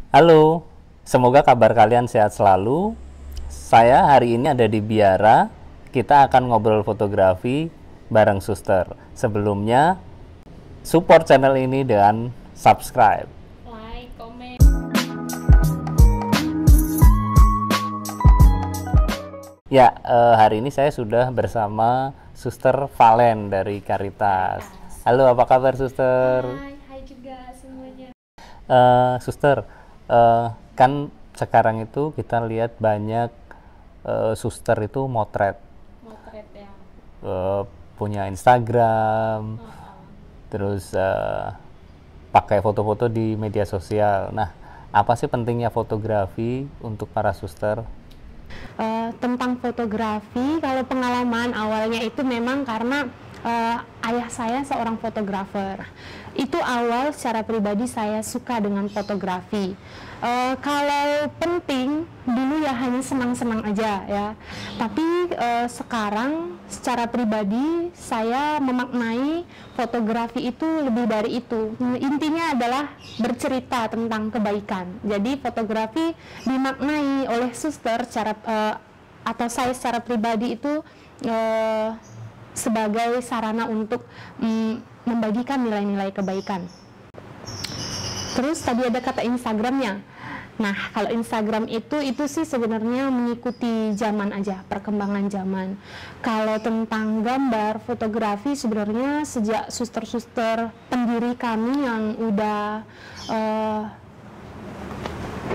Halo, semoga kabar kalian sehat selalu. Saya hari ini ada di Biara. Kita akan ngobrol fotografi bareng Suster. Sebelumnya, support channel ini dengan subscribe. Like, komen. Ya, hari ini saya sudah bersama Suster Valen dari Caritas. Halo, apa kabar Suster? Hai juga semuanya. Suster, kan sekarang itu kita lihat banyak suster itu motret, Ya. punya Instagram, terus pakai foto-foto di media sosial. Nah, apa sih pentingnya fotografi untuk para suster? Tentang fotografi, kalau pengalaman awalnya itu memang karena ayah saya seorang fotografer. Itu awal secara pribadi saya suka dengan fotografi. Kalau penting dulu ya hanya senang-senang aja ya. Tapi sekarang secara pribadi saya memaknai fotografi itu lebih dari itu. Intinya adalah bercerita tentang kebaikan. Jadi fotografi dimaknai oleh suster secara atau saya secara pribadi itu sebagai sarana untuk membagikan nilai-nilai kebaikan. Terus tadi ada kata Instagramnya. Nah, kalau Instagram itu sih sebenarnya mengikuti zaman aja, perkembangan zaman. Kalau tentang gambar, fotografi sebenarnya sejak suster-suster pendiri kami yang udah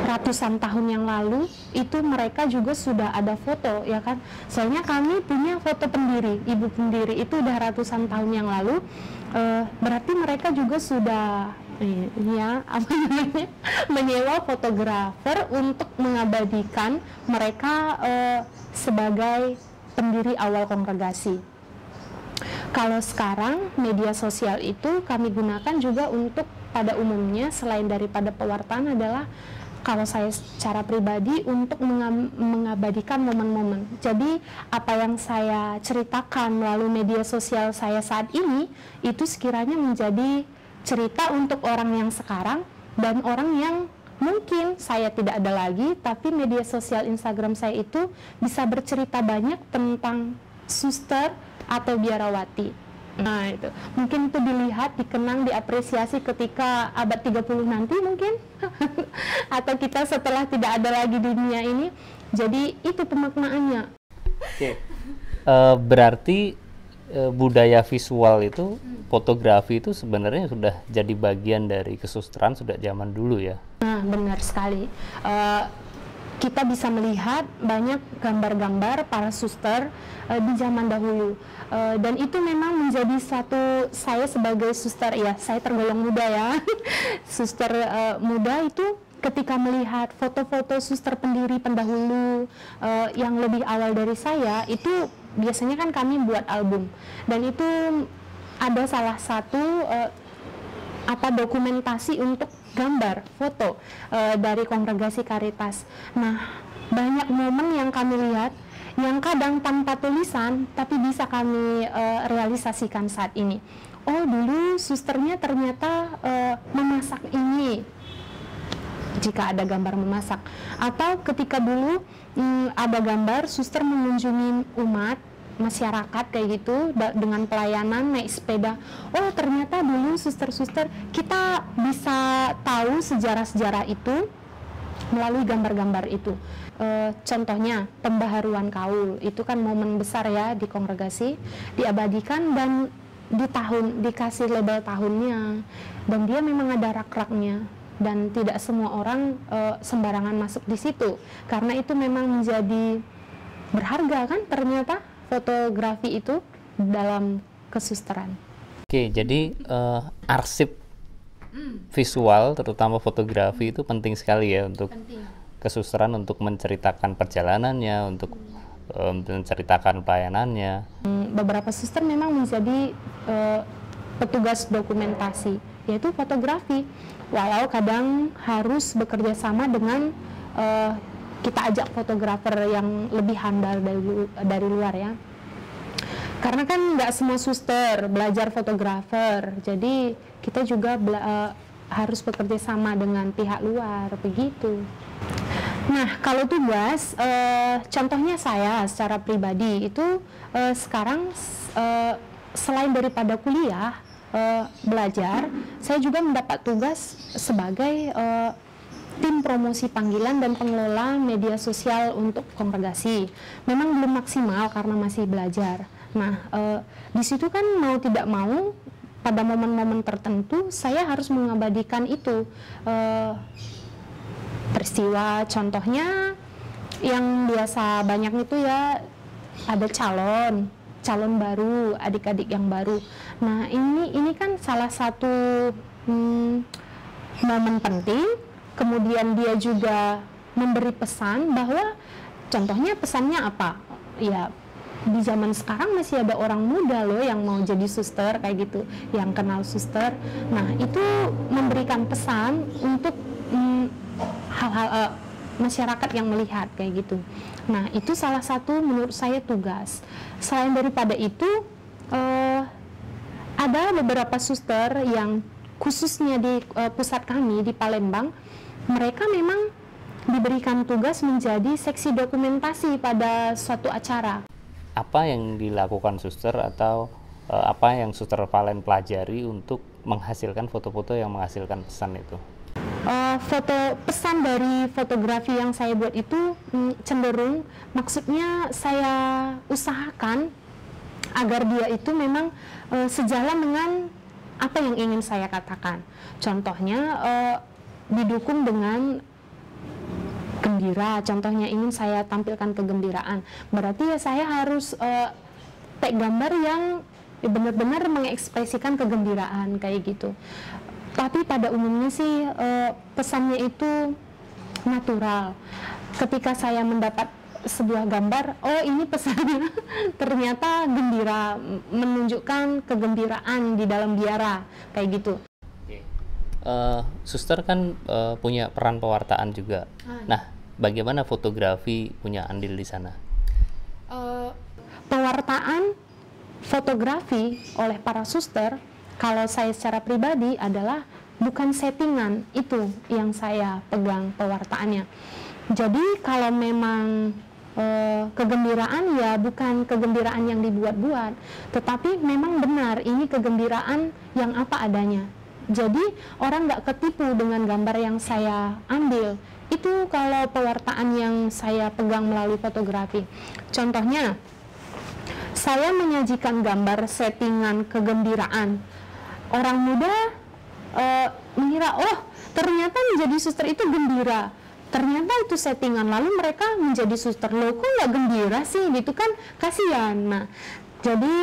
ratusan tahun yang lalu itu mereka juga sudah ada foto ya kan, soalnya kami punya foto pendiri, ibu pendiri itu udah ratusan tahun yang lalu, berarti mereka juga sudah apa namanya menyewa fotografer untuk mengabadikan mereka sebagai pendiri awal kongregasi. Kalau sekarang media sosial itu kami gunakan juga untuk pada umumnya selain daripada pewartaan adalah kalau saya secara pribadi untuk mengabadikan momen-momen. Jadi apa yang saya ceritakan melalui media sosial saya saat ini itu sekiranya menjadi cerita untuk orang yang sekarang dan orang yang mungkin saya tidak ada lagi, tapi media sosial Instagram saya itu bisa bercerita banyak tentang suster atau biarawati. Nah itu, mungkin itu dilihat, dikenang, diapresiasi ketika abad 30 nanti mungkin atau kita setelah tidak ada lagi di dunia ini. Jadi itu pemaknaannya. Oke. Berarti budaya visual itu, fotografi itu sebenarnya sudah jadi bagian dari kesusteran sudah zaman dulu ya? Nah, benar sekali. Kita bisa melihat banyak gambar-gambar para suster di zaman dahulu, dan itu memang menjadi satu, saya sebagai suster ya, saya tergolong muda ya suster muda itu ketika melihat foto-foto suster pendiri pendahulu yang lebih awal dari saya, itu biasanya kan kami buat album, dan itu ada salah satu dokumentasi untuk gambar, foto dari kongregasi Caritas. Nah, banyak momen yang kami lihat yang kadang tanpa tulisan tapi bisa kami realisasikan saat ini. Oh, dulu susternya ternyata memasak ini, jika ada gambar memasak. Atau ketika dulu ada gambar suster mengunjungi umat masyarakat kayak gitu dengan pelayanan naik sepeda. Oh, ternyata dulu suster-suster, kita bisa tahu sejarah-sejarah itu melalui gambar-gambar itu. Contohnya pembaharuan kaul, itu kan momen besar ya di kongregasi, diabadikan dan dikasih label tahunnya, dan dia memang ada rak-raknya, dan tidak semua orang sembarangan masuk di situ karena itu memang menjadi berharga kan ternyata fotografi itu dalam kesusteran. Oke, jadi arsip visual, terutama fotografi itu penting sekali ya untuk kesusteran, untuk menceritakan perjalanannya, untuk menceritakan pelayanannya. Beberapa suster memang menjadi petugas dokumentasi, yaitu fotografi. Walau kadang harus bekerja sama dengan kita ajak fotografer yang lebih handal dari luar ya. Karena kan nggak semua suster belajar fotografer, jadi kita juga harus bekerja sama dengan pihak luar begitu. Nah, kalau tugas, contohnya saya secara pribadi itu sekarang selain daripada kuliah belajar, saya juga mendapat tugas sebagai tim promosi panggilan dan pengelola media sosial untuk kongregasi. Memang belum maksimal karena masih belajar. Nah, di situ kan mau tidak mau pada momen-momen tertentu saya harus mengabadikan itu peristiwa. Contohnya yang biasa banyak itu ya ada calon baru, adik-adik yang baru. Nah, ini kan salah satu momen penting. Kemudian dia juga memberi pesan bahwa contohnya pesannya apa? Ya, di zaman sekarang masih ada orang muda loh yang mau jadi suster kayak gitu, yang kenal suster. Nah, itu memberikan pesan untuk hal-hal masyarakat yang melihat kayak gitu. Nah, itu salah satu menurut saya tugas. Selain daripada itu, ada beberapa suster yang khususnya di pusat kami di Palembang, mereka memang diberikan tugas menjadi seksi dokumentasi pada suatu acara. Apa yang dilakukan suster atau apa yang suster Valen pelajari untuk menghasilkan foto-foto yang menghasilkan pesan itu? Foto pesan dari fotografi yang saya buat itu cenderung, maksudnya saya usahakan agar dia itu memang sejalan dengan apa yang ingin saya katakan. Contohnya didukung dengan gembira, contohnya ingin saya tampilkan kegembiraan, berarti ya saya harus take gambar yang benar-benar mengekspresikan kegembiraan kayak gitu. Tapi pada umumnya sih pesannya itu natural. Ketika saya mendapat sebuah gambar, oh ini pesannya ternyata gembira, menunjukkan kegembiraan di dalam biara kayak gitu. Suster kan punya peran pewartaan juga. Nah, bagaimana fotografi punya andil di sana? Pewartaan fotografi oleh para suster, kalau saya secara pribadi adalah bukan settingan, itu yang saya pegang pewartaannya. Jadi kalau memang kegembiraan ya bukan kegembiraan yang dibuat-buat, tetapi memang benar ini kegembiraan yang apa adanya. Jadi orang nggak ketipu dengan gambar yang saya ambil. Itu kalau pewartaan yang saya pegang melalui fotografi. Contohnya, saya menyajikan gambar settingan kegembiraan. Orang muda mengira, oh ternyata menjadi suster itu gembira. Ternyata itu settingan, lalu mereka menjadi suster. Loh kok nggak gembira sih? Gitu kan kasihan. Nah, jadi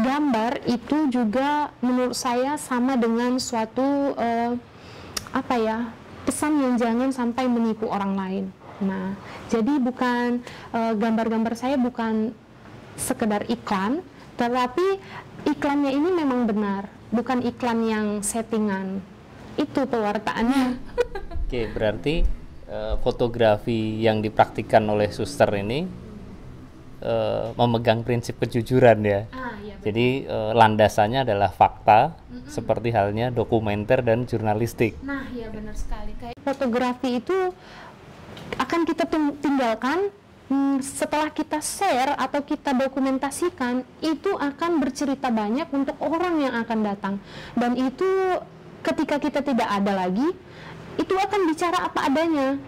gambar itu juga menurut saya sama dengan suatu pesan yang jangan sampai menipu orang lain. Nah, jadi bukan gambar-gambar saya bukan sekedar iklan, tetapi iklannya ini memang benar, bukan iklan yang settingan. Itu pewartaannya. Oke, berarti fotografi yang dipraktikkan oleh suster ini memegang prinsip kejujuran ya. Iya, jadi landasannya adalah fakta, seperti halnya dokumenter dan jurnalistik. Nah, ya benar sekali. Kayak fotografi itu akan kita tinggalkan setelah kita share atau kita dokumentasikan, itu akan bercerita banyak untuk orang yang akan datang. Dan itu ketika kita tidak ada lagi, itu akan bicara apa adanya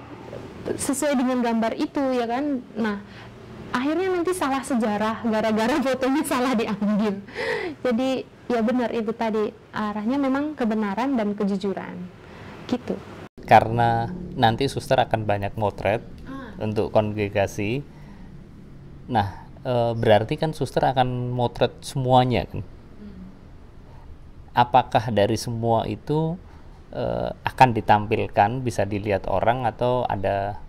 sesuai dengan gambar itu, ya kan. Nah, akhirnya nanti salah sejarah gara-gara fotonya salah diambil. Jadi ya benar itu tadi, arahnya memang kebenaran dan kejujuran gitu. Karena nanti suster akan banyak motret untuk kongregasi. Nah, berarti kan suster akan motret semuanya kan. Apakah dari semua itu akan ditampilkan, bisa dilihat orang, atau ada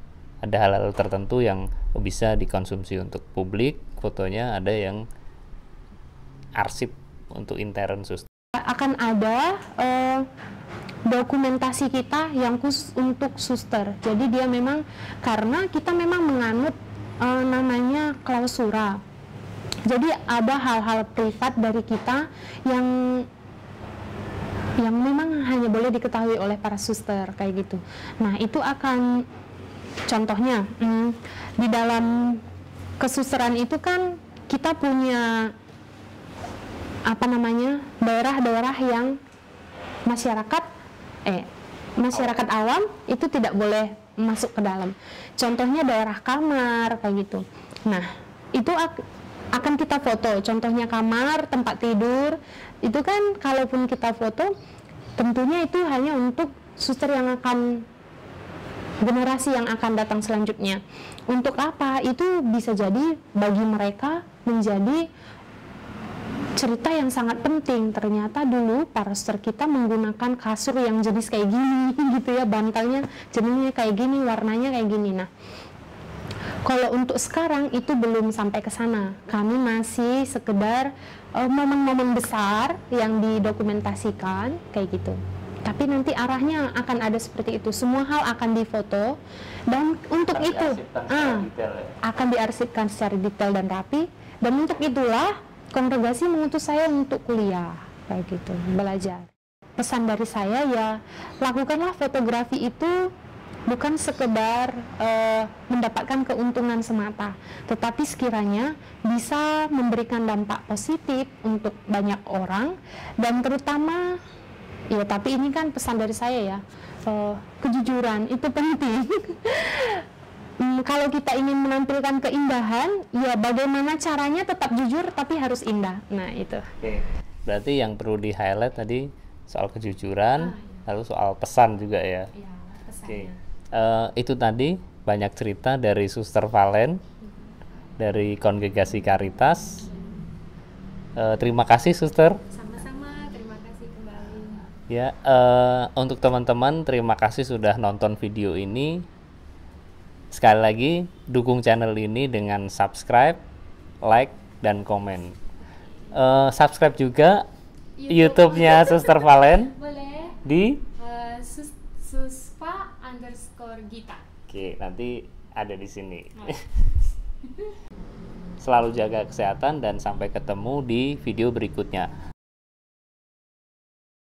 hal-hal tertentu yang bisa dikonsumsi untuk publik, fotonya ada yang arsip untuk intern suster? Akan ada dokumentasi kita yang khusus untuk suster. Jadi dia memang, karena kita memang menganut namanya klausura. Jadi ada hal-hal privat dari kita yang yang memang hanya boleh diketahui oleh para suster kayak gitu. Nah, itu akan contohnya di dalam kesusteran itu kan kita punya apa namanya daerah-daerah yang masyarakat awam itu tidak boleh masuk ke dalam. Contohnya daerah kamar kayak gitu. Nah, itu akan kita foto. Contohnya kamar, tempat tidur. Itu kan kalaupun kita foto, tentunya itu hanya untuk suster yang akan generasi yang akan datang selanjutnya. Untuk apa? Itu bisa jadi bagi mereka menjadi cerita yang sangat penting. Ternyata dulu para suster kita menggunakan kasur yang jenis kayak gini gitu ya, bantalnya jenisnya kayak gini, warnanya kayak gini. Nah, kalau untuk sekarang itu belum sampai ke sana. Kami masih sekedar momen-momen besar yang didokumentasikan kayak gitu. Tapi nanti arahnya akan ada seperti itu. Semua hal akan difoto dan untuk itu akan diarsipkan secara detail dan rapi. Dan untuk itulah kongregasi mengutus saya untuk kuliah kayak gitu, belajar. Pesan dari saya ya, lakukanlah fotografi itu bukan sekedar mendapatkan keuntungan semata, tetapi sekiranya bisa memberikan dampak positif untuk banyak orang. Dan terutama ya, tapi ini kan pesan dari saya ya, kejujuran itu penting. Kalau kita ingin menampilkan keindahan, ya bagaimana caranya tetap jujur tapi harus indah. Nah itu. Oke. Berarti yang perlu di highlight tadi soal kejujuran, lalu soal pesan juga ya. Iya, pesannya. Oke. Itu tadi banyak cerita dari Suster Valen dari Kongregasi Caritas. Terima kasih Suster. Sama-sama, terima kasih kembali. Ya, untuk teman-teman terima kasih sudah nonton video ini. Sekali lagi dukung channel ini dengan subscribe, like, dan komen. Subscribe juga YouTube-nya Suster Valen Boleh. di Suspa_Gita. Oke, nanti ada di sini. Selalu jaga kesehatan dan sampai ketemu di video berikutnya.